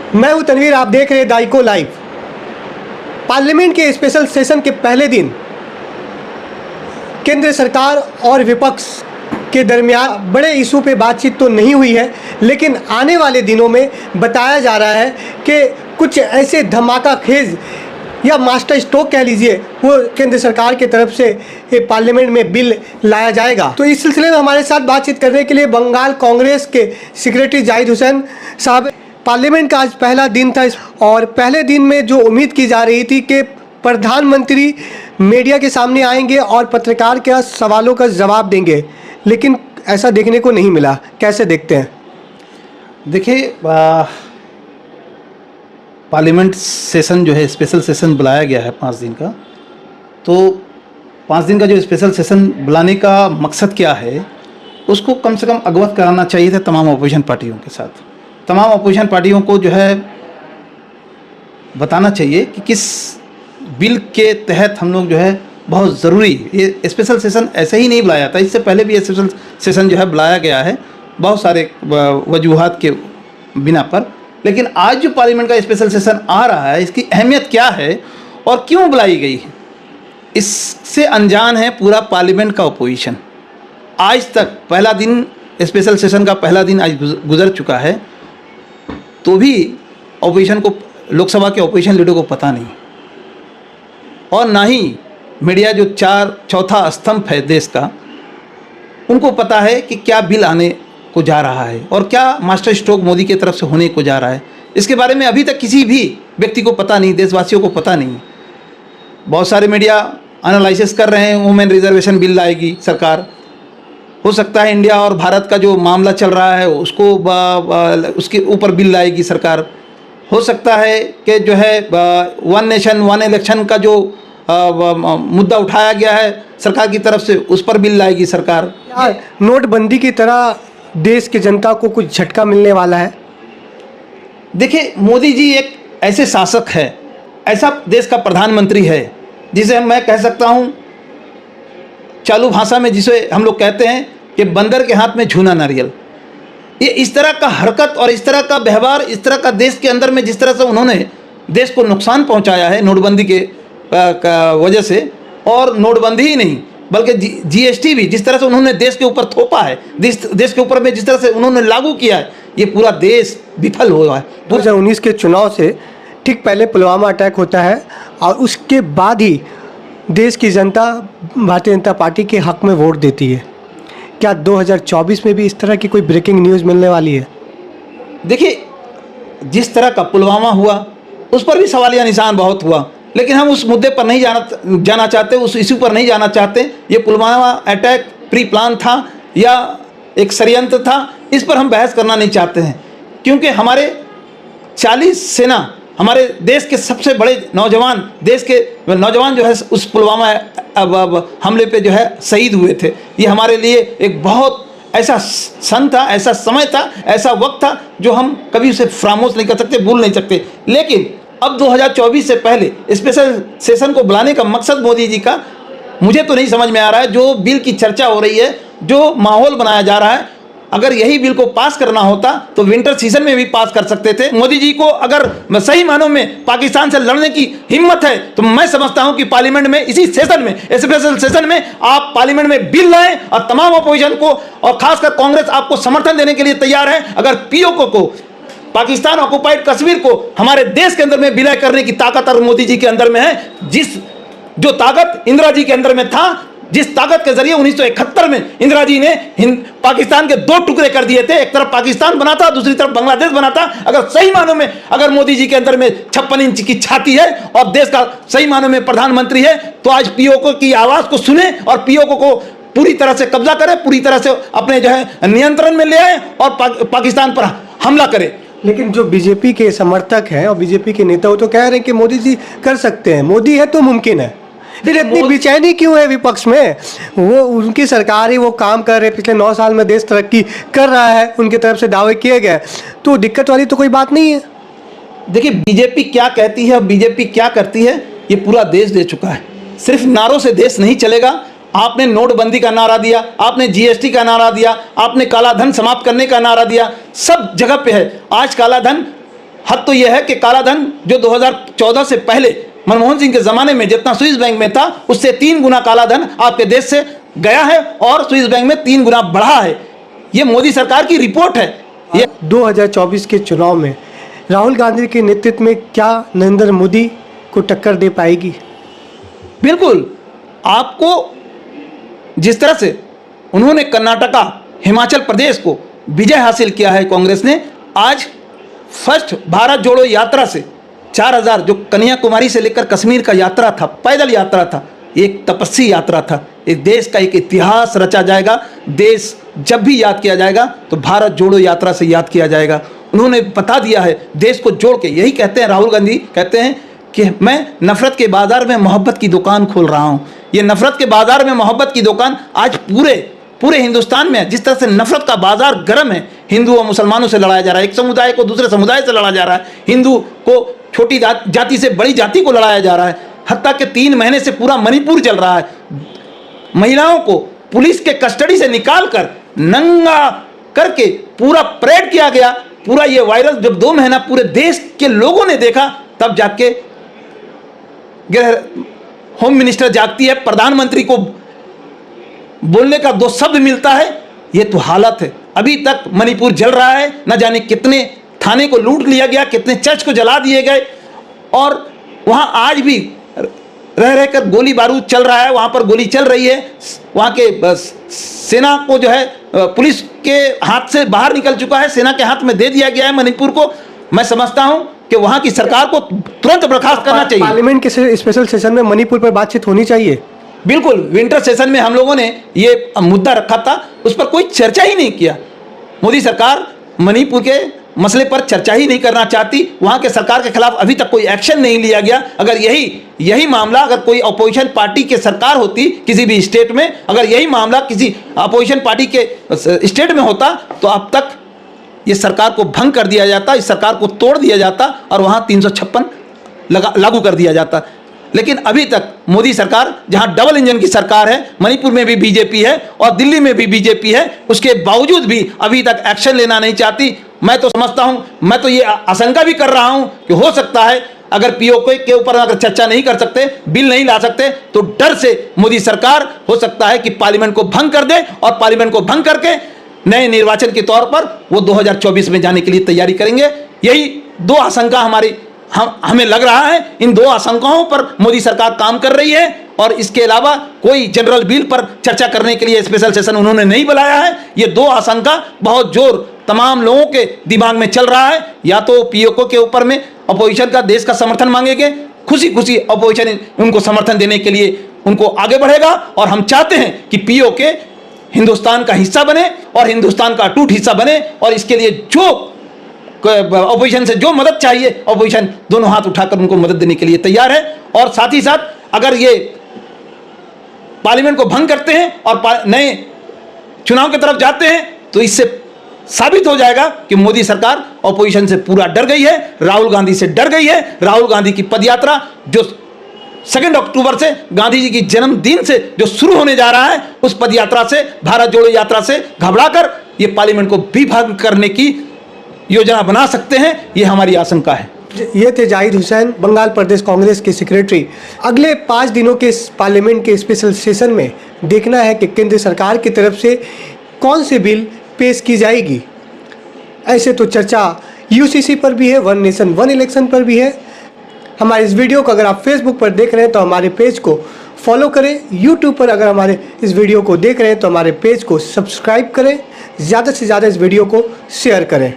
मैं हूं तनवीर, आप देख रहे हैं दाइको लाइव। पार्लियामेंट के स्पेशल सेशन के पहले दिन केंद्र सरकार और विपक्ष के दरमियान बड़े इशू पे बातचीत तो नहीं हुई है, लेकिन आने वाले दिनों में बताया जा रहा है कि कुछ ऐसे धमाका खेज या मास्टर स्ट्रोक कह लीजिए, वो केंद्र सरकार की तरफ से पार्लियामेंट में बिल लाया जाएगा। तो इस सिलसिले में हमारे साथ बातचीत करने के लिए बंगाल कांग्रेस के सेक्रेटरी जाहिद हुसैन साहब। पार्लियामेंट का आज पहला दिन था और पहले दिन में जो उम्मीद की जा रही थी कि प्रधानमंत्री मीडिया के सामने आएंगे और पत्रकार के सवालों का जवाब देंगे, लेकिन ऐसा देखने को नहीं मिला। कैसे देखते हैं? देखिए, पार्लियामेंट सेशन जो है, स्पेशल सेशन बुलाया गया है 5 दिन का। तो 5 दिन का जो स्पेशल सेशन बुलाने का मकसद क्या है, उसको कम से कम अवगत कराना चाहिए था तमाम अपोजिशन पार्टियों के साथ। तमाम अपोजिशन पार्टियों को जो है बताना चाहिए कि किस बिल के तहत हम लोग जो है बहुत ज़रूरी, ये स्पेशल सेशन ऐसे ही नहीं बुलाया था, इससे पहले भी स्पेशल सेशन जो है बुलाया गया है बहुत सारे वजूहात के बिना पर। लेकिन आज जो पार्लियामेंट का स्पेशल सेशन आ रहा है, इसकी अहमियत क्या है और क्यों बुलाई गई है, इससे अनजान है पूरा पार्लियामेंट का अपोजिशन। आज तक पहला दिन, स्पेशल सेशन का पहला दिन आज गुजर चुका है, तो भी अपोजिशन को, लोकसभा के अपोजिशन लीडर को पता नहीं, और ना ही मीडिया जो चौथा स्तंभ है देश का, उनको पता है कि क्या बिल आने को जा रहा है और क्या मास्टर स्ट्रोक मोदी की तरफ से होने को जा रहा है। इसके बारे में अभी तक किसी भी व्यक्ति को पता नहीं, देशवासियों को पता नहीं। बहुत सारे मीडिया एनालिसिस कर रहे हैं, वुमेन रिजर्वेशन बिल लाएगी सरकार। हो सकता है इंडिया और भारत का जो मामला चल रहा है उसको उसके ऊपर बिल लाएगी सरकार। हो सकता है कि जो है वन नेशन वन इलेक्शन का जो मुद्दा उठाया गया है सरकार की तरफ से, उस पर बिल लाएगी सरकार। नोटबंदी की तरह देश की जनता को कुछ झटका मिलने वाला है? देखिए, मोदी जी एक ऐसे शासक है, ऐसा देश का प्रधानमंत्री है जिसे मैं कह सकता हूँ चालू भाषा में जिसे हम लोग कहते हैं कि बंदर के हाथ में झूना नारियल। ये इस तरह का हरकत और इस तरह का व्यवहार, इस तरह का देश के अंदर में जिस तरह से उन्होंने देश को नुकसान पहुंचाया है नोटबंदी के वजह से, और नोटबंदी ही नहीं बल्कि जीएसटी भी जिस तरह से उन्होंने देश के ऊपर थोपा है, देश के ऊपर में जिस तरह से उन्होंने लागू किया है, ये पूरा देश विफल हुआ है। 2019 के चुनाव से ठीक पहले पुलवामा अटैक होता है और उसके बाद ही देश की जनता भारतीय जनता पार्टी के हक में वोट देती है। क्या 2024 में भी इस तरह की कोई ब्रेकिंग न्यूज़ मिलने वाली है? देखिए, जिस तरह का पुलवामा हुआ उस पर भी सवालिया निशान बहुत हुआ, लेकिन हम उस मुद्दे पर नहीं जाना चाहते, उस इशू पर नहीं जाना चाहते। ये पुलवामा अटैक प्री प्लान था या एक षड्यंत्र था, इस पर हम बहस करना नहीं चाहते हैं, क्योंकि हमारे 40 सेना, हमारे देश के सबसे बड़े नौजवान, देश के नौजवान जो है उस पुलवामा हमले पे जो है शहीद हुए थे। ये हमारे लिए एक बहुत ऐसा सन था, ऐसा समय था, ऐसा वक्त था जो हम कभी उसे फरामोश नहीं कर सकते, भूल नहीं सकते। लेकिन अब 2024 से पहले स्पेशल सेशन को बुलाने का मकसद मोदी जी का मुझे तो नहीं समझ में आ रहा है। जो बिल की चर्चा हो रही है, जो माहौल बनाया जा रहा है, अगर यही बिल को पास करना होता तो विंटर सीजन में भी पास कर सकते थे। मोदी जी को अगर सही मानों में पाकिस्तान से लड़ने की हिम्मत है तो मैं समझता हूं कि पार्लियामेंट में, इसी सेशन में, स्पेशल सेशन में आप पार्लियामेंट में बिल लाएं और तमाम अपोजिशन को और खासकर कांग्रेस आपको समर्थन देने के लिए तैयार है। अगर पीओके को, पाकिस्तान ऑक्युपाइड कश्मीर को हमारे देश के अंदर में विलय करने की ताकत और मोदी जी के अंदर में है, जो ताकत इंदिरा जी के अंदर में था, जिस ताकत के जरिए 1971 में इंदिरा जी ने पाकिस्तान के 2 टुकड़े कर दिए थे, एक तरफ पाकिस्तान बना था, दूसरी तरफ बांग्लादेश बना था। अगर सही मानों में अगर मोदी जी के अंदर में 56 इंच की छाती है और देश का सही मानों में प्रधानमंत्री है, तो आज पीओके की आवाज को सुने और पीओके को पूरी तरह से कब्जा करे, पूरी तरह से अपने जो है नियंत्रण में ले आए और पाकिस्तान पर हमला करे। लेकिन जो बीजेपी के समर्थक हैं और बीजेपी के नेता, वो तो कह रहे हैं कि मोदी जी कर सकते हैं, मोदी है तो मुमकिन है। फिर इतनी बेचैनी क्यों है विपक्ष में? वो उनकी सरकार ही वो काम कर रहे, पिछले 9 साल में देश तरक्की कर रहा है, उनकी तरफ से दावे किए गए, तो दिक्कत वाली तो कोई बात नहीं है। देखिए, बीजेपी क्या कहती है और बीजेपी क्या करती है, ये पूरा देश दे चुका है। सिर्फ नारों से देश नहीं चलेगा। आपने नोटबंदी का नारा दिया, आपने जीएसटी का नारा दिया, आपने काला धन समाप्त करने का नारा दिया, सब जगह पे है। आज काला धन हद तो यह है कि काला धन जो 2014 से पहले मनमोहन सिंह के ज़माने में जितना स्विस बैंक में था, उससे 3 गुना काला धन आपके देश से गया है और स्विस बैंक में 3 गुना बढ़ा है। ये मोदी सरकार की रिपोर्ट है। ये 2024 के चुनाव में राहुल गांधी के नेतृत्व में क्या नरेंद्र मोदी को टक्कर दे पाएगी? बिल्कुल, आपको जिस तरह से उन्होंने कर्नाटका, हिमाचल प्रदेश को विजय हासिल किया है कांग्रेस ने, आज फर्स्ट भारत जोड़ो यात्रा से 4000 जो कन्याकुमारी से लेकर कश्मीर का यात्रा था, पैदल यात्रा था, एक तपस्वी यात्रा था। इस देश का एक इतिहास रचा जाएगा। देश जब भी याद किया जाएगा तो भारत जोड़ो यात्रा से याद किया जाएगा। उन्होंने बता दिया है देश को जोड़ के। यही कहते हैं राहुल गांधी, कहते हैं कि मैं नफरत के बाजार में मोहब्बत की दुकान खोल रहा हूँ। ये नफरत के बाजार में मोहब्बत की दुकान आज पूरे हिंदुस्तान में, जिस तरह से नफरत का बाजार गर्म है, हिंदू और मुसलमानों से लड़ाया जा रहा है, एक समुदाय को दूसरे समुदाय से लड़ा जा रहा है, हिंदू को छोटी जाति से बड़ी जाति को लड़ाया जा रहा है। हत्ता के 3 महीने से पूरा मणिपुर चल रहा है। महिलाओं को पुलिस के कस्टडी से निकालकर नंगा करके पूरा परेड किया गया। पूरा ये वायरल जब 2 महीना पूरे देश के लोगों ने देखा, तब जाके होम मिनिस्टर जागती है, प्रधानमंत्री को बोलने का 2 शब्द मिलता है। ये तो हालत है। अभी तक मणिपुर जल रहा है, न जाने कितने थाने को लूट लिया गया, कितने चर्च को जला दिए गए, और वहां आज भी रह रहकर गोली बारूद चल रहा है। वहां पर गोली चल रही है। वहां के सेना को जो है पुलिस के हाथ से बाहर निकल चुका है, सेना के हाथ में दे दिया गया है मणिपुर को। मैं समझता हूं कि वहां की सरकार को तुरंत बर्खास्त करना चाहिए। पार्लियामेंट के स्पेशल सेशन में मणिपुर पर बातचीत होनी चाहिए। बिल्कुल, विंटर सेशन में हम लोगों ने ये मुद्दा रखा था, उस पर कोई चर्चा ही नहीं किया। मोदी सरकार मणिपुर के मसले पर चर्चा ही नहीं करना चाहती। वहां के सरकार के खिलाफ अभी तक कोई एक्शन नहीं लिया गया। अगर यही मामला अगर कोई अपोजिशन पार्टी के सरकार होती किसी भी स्टेट में, अगर यही मामला किसी अपोजिशन पार्टी के स्टेट में होता, तो अब तक ये सरकार को भंग कर दिया जाता, इस सरकार को तोड़ दिया जाता और वहां 356 लागू कर दिया जाता। लेकिन अभी तक मोदी सरकार, जहां डबल इंजन की सरकार है, मणिपुर में भी बीजेपी है और दिल्ली में भी बीजेपी है, उसके बावजूद भी अभी तक एक्शन लेना नहीं चाहती। मैं तो समझता हूं, मैं तो ये आशंका भी कर रहा हूं कि हो सकता है अगर पीओके के ऊपर अगर चर्चा नहीं कर सकते, बिल नहीं ला सकते, तो डर से मोदी सरकार हो सकता है कि पार्लियामेंट को भंग कर दे और पार्लियामेंट को भंग करके नए निर्वाचन के तौर पर वो 2024 में जाने के लिए तैयारी करेंगे। यही 2 आशंका हमें लग रहा है। इन 2 आशंकाओं पर मोदी सरकार काम कर रही है और इसके अलावा कोई जनरल बिल पर चर्चा करने के लिए स्पेशल सेशन उन्होंने नहीं बुलाया है। ये 2 आशंका बहुत जोर तमाम लोगों के दिमाग में चल रहा है। या तो पीओके के ऊपर में अपोजिशन का देश का समर्थन मांगेंगे, खुशी खुशी अपोजिशन उनको समर्थन देने के लिए उनको आगे बढ़ेगा, और हम चाहते हैं कि पीओके हिंदुस्तान का हिस्सा बने और हिंदुस्तान का अटूट हिस्सा बने, और इसके लिए जो अपोजिशन से जो मदद चाहिए, अपोजिशन दोनों हाथ उठाकर उनको मदद देने के लिए तैयार है। और साथ ही साथ अगर ये पार्लियामेंट को भंग करते हैं और नए चुनाव की तरफ जाते हैं, तो इससे साबित हो जाएगा कि मोदी सरकार अपोजिशन से पूरा डर गई है, राहुल गांधी से डर गई है। राहुल गांधी की पदयात्रा जो 2 अक्टूबर से गांधी जी की जन्मदिन से जो शुरू होने जा रहा है, उस पदयात्रा से, भारत जोड़ो यात्रा से घबराकर ये पार्लियामेंट को भी भंग करने की योजना बना सकते हैं। ये हमारी आशंका है। ये थे जाहिद हुसैन, बंगाल प्रदेश कांग्रेस के सेक्रेटरी। अगले 5 दिनों के पार्लियामेंट के स्पेशल सेशन में देखना है कि केंद्र सरकार की तरफ से कौन से बिल पेश की जाएगी। ऐसे तो चर्चा यूसीसी पर भी है, वन नेशन वन इलेक्शन पर भी है। हमारे इस वीडियो को अगर आप फेसबुक पर देख रहे हैं तो हमारे पेज को फॉलो करें। यूट्यूब पर अगर हमारे इस वीडियो को देख रहे हैं तो हमारे पेज को सब्सक्राइब करें। ज़्यादा से ज़्यादा इस वीडियो को शेयर करें।